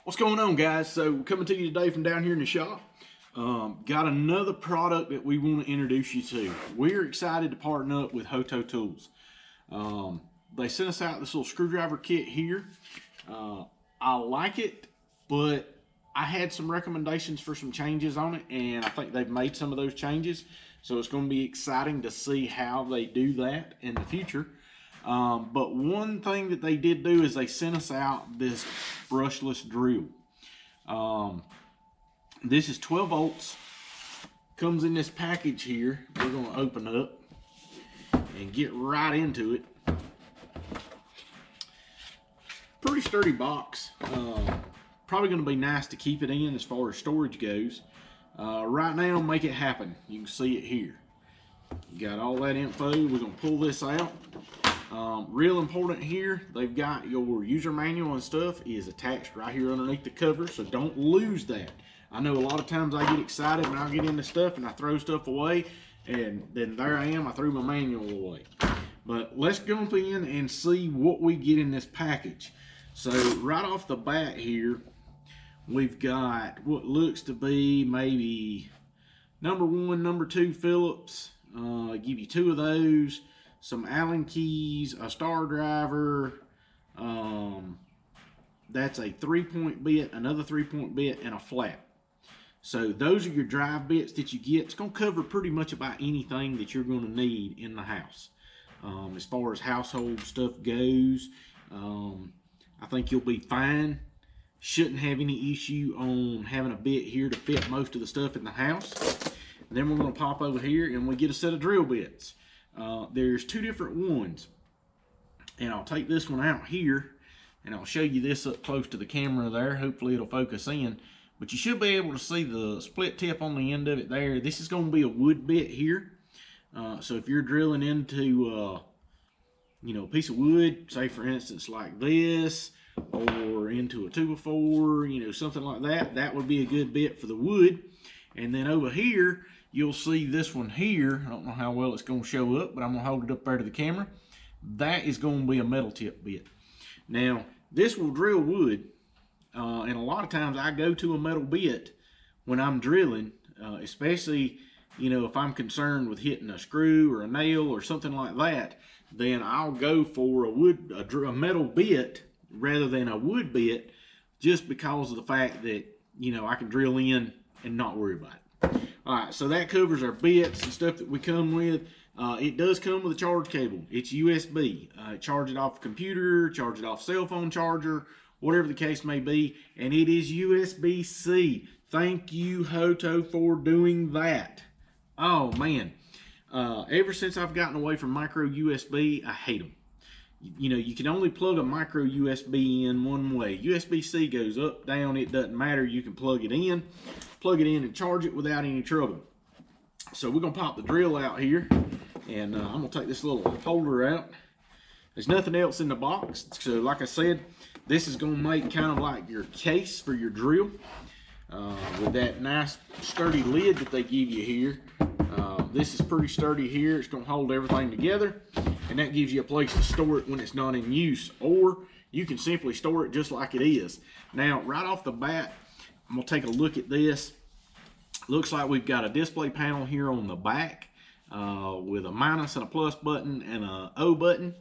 What's going on, guys? So coming to you today from down here in the shop. Got another product that we want to introduce you to. We're excited to partner up with Hoto tools. They sent us out this little screwdriver kit here. I like it, but I had some recommendations for some changes on it, and I think they've made some of those changes. So it's going to be exciting to see how they do that in the future. But one thing that they did do is they sent us out this brushless drill. This is 12 volts. Comes in this package here. We're going to open up and get right into it. Pretty sturdy box. Probably going to be nice to keep it in as far as storage goes. Right now, make it happen. You can see it here. You got all that info. We're going to pull this out. Real important here, they've got your user manual and stuff is attached right here underneath the cover, so don't lose that. I know a lot of times I get excited when I get into stuff and I throw stuff away, and then there I am, I threw my manual away. But let's jump in and see what we get in this package. So right off the bat here, we've got what looks to be maybe number 1, number 2 Phillips. Give you 2 of those. Some Allen keys, a star driver, that's a 3-point bit, another 3-point bit, and a flat. So those are your drive bits that you get. It's going to cover pretty much about anything that you're going to need in the house. As far as household stuff goes, I think you'll be fine. Shouldn't have any issue on having a bit here to fit most of the stuff in the house. And then we're going to pop over here and we get a set of drill bits. There's 2 different ones, and I'll take this one out here and I'll show you this up close to the camera there. Hopefully it'll focus in, but you should be able to see the split tip on the end of it there. This is going to be a wood bit here, so if you're drilling into a piece of wood, say for instance like this, or into a 2x4, something like that, that would be a good bit for the wood. And then over here you'll see this one here. I don't know how well it's going to show up, but I'm going to hold it up there to the camera. That is going to be a metal tip bit. Now, this will drill wood, and a lot of times I go to a metal bit when I'm drilling, especially, if I'm concerned with hitting a screw or a nail or something like that, then I'll go for a metal bit rather than a wood bit, just because of the fact that, I can drill in and not worry about it. Alright, so that covers our bits and stuff that we come with. It does come with a charge cable. It's USB. Charge it off a computer, charge it off cell phone charger, whatever the case may be. And it is USB-C. Thank you, Hoto, for doing that. Oh, man. Ever since I've gotten away from micro USB, I hate them. You can only plug a micro USB in one way. USB-C goes up, down, it doesn't matter. You can plug it in and charge it without any trouble. So we're going to pop the drill out here, and I'm going to take this little holder out. There's nothing else in the box, so like I said, this is going to make kind of like your case for your drill, with that nice sturdy lid that they give you here. This is pretty sturdy here. It's going to hold everything together, and that gives you a place to store it when it's not in use, or you can simply store it just like it is. Now, right off the bat, I'm going to take a look at this. Looks like we've got a display panel here on the back with a minus and a plus button and a O button.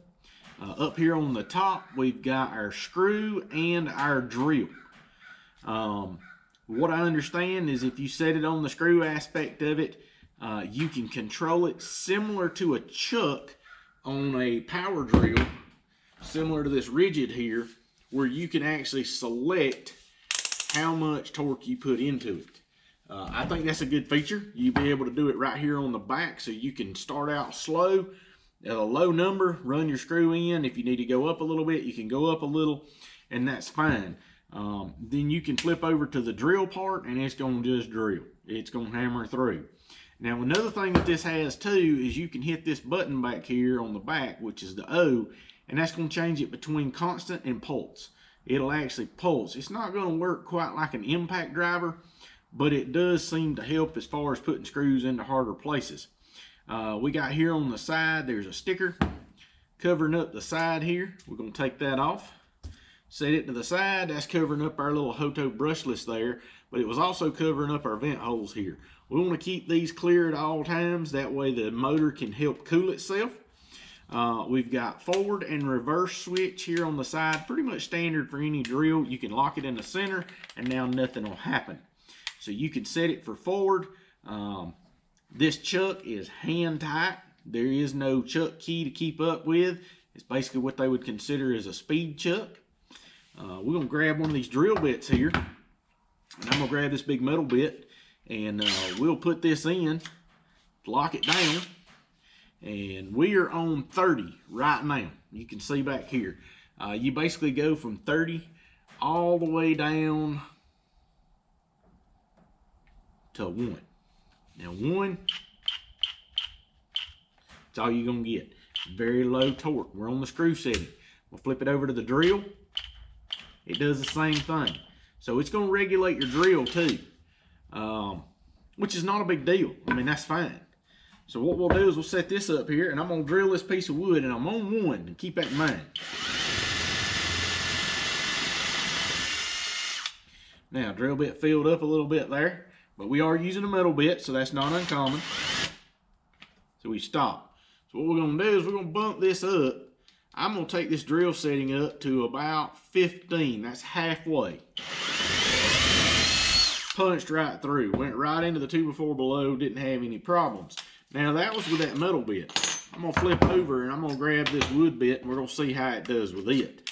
Up here on the top, we've got our screw and our drill. What I understand is if you set it on the screw aspect of it, you can control it similar to a chuck on a power drill, similar to this rigid here, where you can actually select how much torque you put into it. I think that's a good feature. You'll be able to do it right here on the back, so you can start out slow at a low number, run your screw in. If you need to go up a little bit, you can go up a little, and that's fine. Then you can flip over to the drill part, and it's going to just drill. It's going to hammer through. Now, another thing that this has too is you can hit this button back here on the back, which is the O, and that's going to change it between constant and pulse. It'll actually pulse. It's not going to work quite like an impact driver, but it does seem to help as far as putting screws into harder places. We got here on the side, there's a sticker covering up the side here. We're going to take that off. Set it to the side. That's covering up our little Hoto brushless there, but it was also covering up our vent holes here. We want to keep these clear at all times. That way the motor can help cool itself. We've got forward and reverse switch here on the side. Pretty much standard for any drill. You can lock it in the center and now nothing will happen. So you can set it for forward. This chuck is hand tight. There is no chuck key to keep up with. It's basically what they would consider as a speed chuck. We're going to grab one of these drill bits here. And I'm going to grab this big metal bit. And we'll put this in, lock it down. And we are on 30 right now. You can see back here. You basically go from 30 all the way down to 1. Now 1, that's all you're going to get. Very low torque. We're on the screw setting. We'll flip it over to the drill. It does the same thing. So it's going to regulate your drill too, which is not a big deal. I mean, that's fine. So what we'll do is we'll set this up here, and I'm going to drill this piece of wood, and I'm on 1, and keep that in mind. Now, drill bit filled up a little bit there, but we are using a metal bit, so that's not uncommon. So we stop. So what we're going to do is we're going to bump this up. I'm going to take this drill setting up to about 15. That's halfway. Punched right through. Went right into the 2x4 below. Didn't have any problems. Now that was with that metal bit. I'm going to flip over and I'm going to grab this wood bit and we're going to see how it does with it.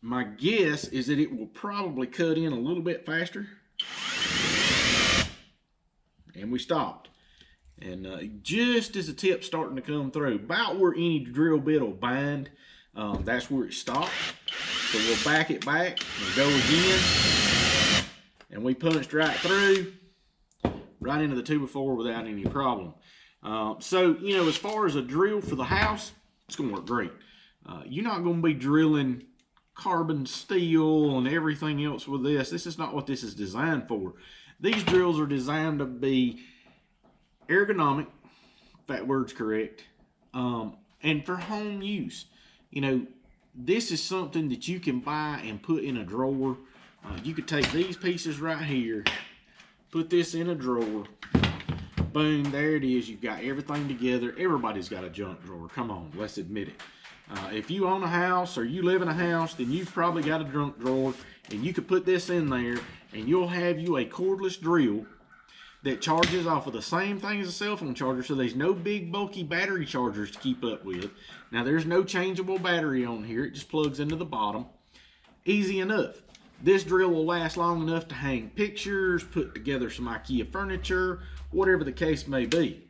My guess is that it will probably cut in a little bit faster. And we stopped. And just as the tip's starting to come through, about where any drill bit will bind, that's where it stopped. So we'll back it back and go again. And we punched right through, right into the 2x4 without any problem. So, you know, as far as a drill for the house, it's going to work great. You're not going to be drilling carbon steel and everything else with this. This is not what this is designed for. These drills are designed to be ergonomic, if that word's correct, and for home use. You know, this is something that you can buy and put in a drawer. You could take these pieces right here, put this in a drawer, boom, there it is. You've got everything together. Everybody's got a junk drawer. Come on, let's admit it. If you own a house or you live in a house, then you've probably got a junk drawer, and you could put this in there, and you'll have you a cordless drill that charges off of the same thing as a cell phone charger, so there's no big bulky battery chargers to keep up with. Now there's no changeable battery on here, it just plugs into the bottom. Easy enough. This drill will last long enough to hang pictures, put together some IKEA furniture, whatever the case may be.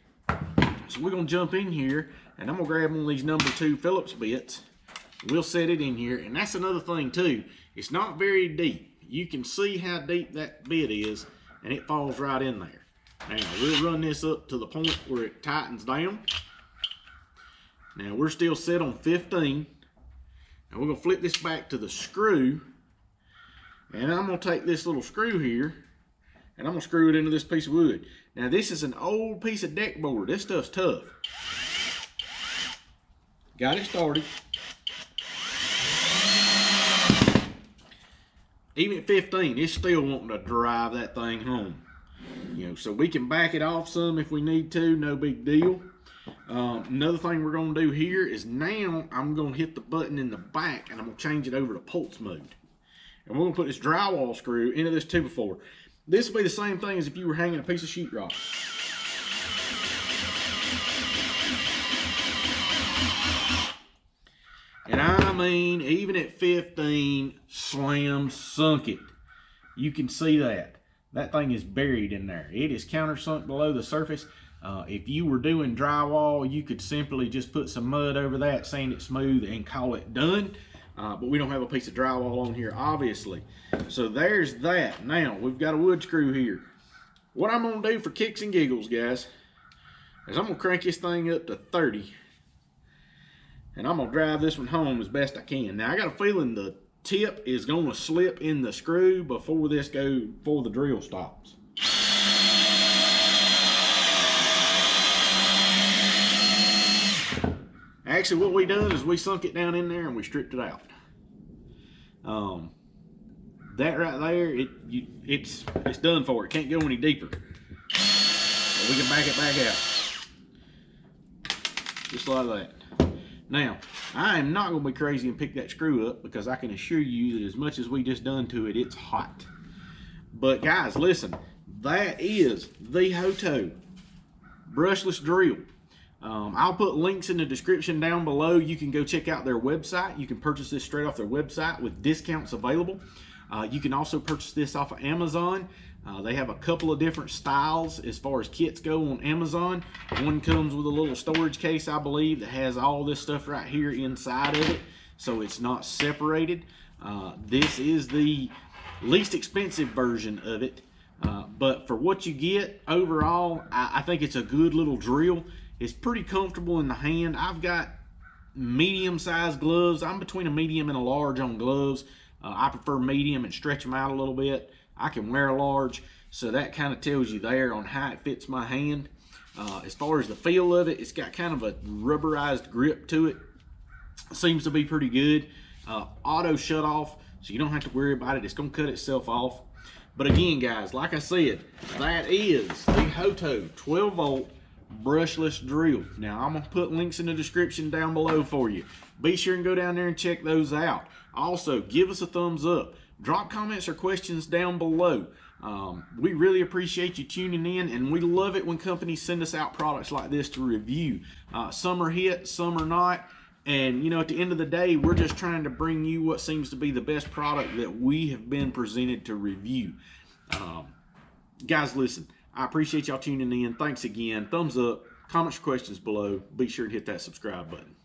So we're going to jump in here, and I'm going to grab one of these number 2 Phillips bits. We'll set it in here, and that's another thing too. It's not very deep. You can see how deep that bit is, and it falls right in there. Now we'll run this up to the point where it tightens down. Now we're still set on 15. Now we're going to flip this back to the screw, and I'm going to take this little screw here and I'm going to screw it into this piece of wood. Now this is an old piece of deck board. This stuff's tough. Got it started. Even at 15, it's still wanting to drive that thing home. You know, so we can back it off some if we need to, no big deal. Another thing we're going to do here is now I'm going to hit the button in the back and I'm going to change it over to pulse mode. And we're going to put this drywall screw into this 2x4. This will be the same thing as if you were hanging a piece of sheetrock. And I mean, even at 15, slam sunk it. You can see that. That thing is buried in there. It is countersunk below the surface. If you were doing drywall, you could simply just put some mud over that, sand it smooth, and call it done. But we don't have a piece of drywall on here, obviously. So there's that. Now, we've got a wood screw here. What I'm going to do for kicks and giggles, guys, is I'm going to crank this thing up to 30. And I'm going to drive this one home as best I can. Now, I got a feeling the tip is going to slip in the screw before the drill stops. Actually, what we done is we sunk it down in there and we stripped it out. That right there, it's done for. It can't go any deeper. But we can back it back out. Just like that. Now, I am not going to be crazy and pick that screw up, because I can assure you that as much as we just done to it, it's hot. But guys, listen, that is the Hoto brushless drill. I'll put links in the description down below. You can go check out their website. You can purchase this straight off their website with discounts available. You can also purchase this off of Amazon. They have a couple of different styles as far as kits go on Amazon. One comes with a little storage case, I believe, that has all this stuff right here inside of it, so it's not separated. This is the least expensive version of it, but for what you get overall, I think it's a good little drill. It's pretty comfortable in the hand. I've got medium-sized gloves. I'm between a medium and a large on gloves. I prefer medium and stretch them out a little bit. I can wear a large, so that kind of tells you there on how it fits my hand. As far as the feel of it, it's got kind of a rubberized grip to it. Seems to be pretty good. Auto shut off, so you don't have to worry about it. It's going to cut itself off. But again, guys, like I said, that is the Hoto 12 volt brushless drill. Now, I'm going to put links in the description down below for you. Be sure and go down there and check those out. Also, give us a thumbs up. Drop comments or questions down below. We really appreciate you tuning in, and we love it when companies send us out products like this to review. Some are hits, some are not. And, you know, at the end of the day, we're just trying to bring you what seems to be the best product that we have been presented to review. Guys, listen, I appreciate y'all tuning in. Thanks again. Thumbs up. Comments or questions below. Be sure to hit that subscribe button.